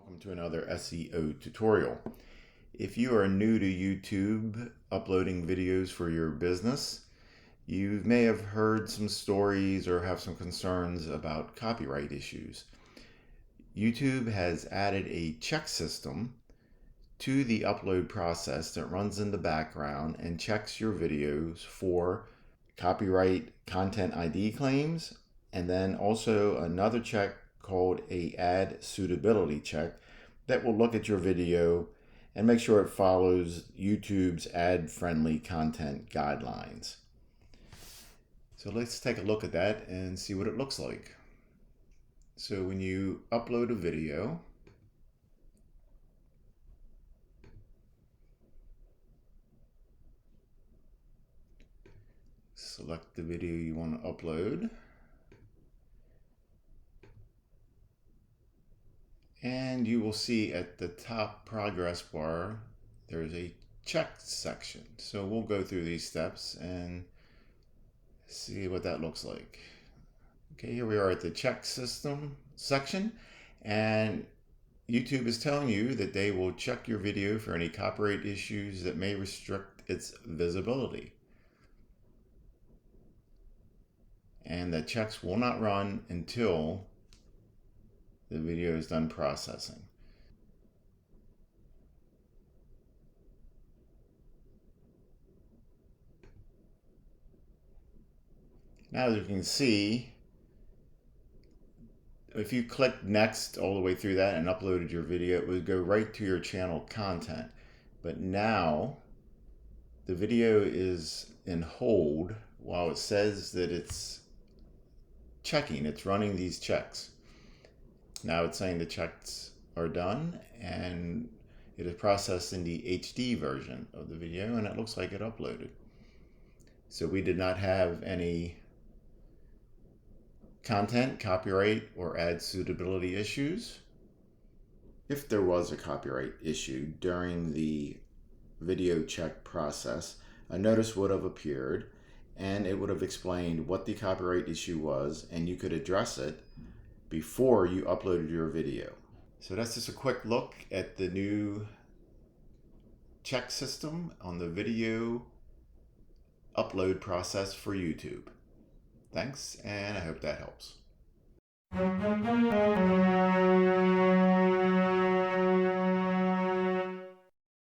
Welcome to another SEO tutorial. If you are new to YouTube uploading videos for your business, you may have heard some stories or have some concerns about copyright issues. YouTube has added a check system to the upload process that runs in the background and checks your videos for copyright content ID claims, and then also another check called a ad suitability check that will look at your video and make sure it follows YouTube's ad-friendly content guidelines. So let's take a look at that and see what it looks like. So when you upload a video, select the video you want to upload, and you will see at the top progress bar there's a check section. So we'll go through these steps and see what that looks like. Okay, here we are at the check system section, and YouTube is telling you that they will check your video for any copyright issues that may restrict its visibility. And the checks will not run until the video is done processing. Now, as you can see, if you click next all the way through that and uploaded your video, it would go right to your channel content. But now the video is in hold while it says that it's checking, it's running these checks. Now it's saying the checks are done and it is processed in the HD version of the video, and it looks like it uploaded. So we did not have any content, copyright, or ad suitability issues. If there was a copyright issue during the video check process, a notice would have appeared and it would have explained what the copyright issue was, and you could address it before you uploaded your video. So that's just a quick look at the new check system on the video upload process for YouTube. Thanks, and I hope that helps.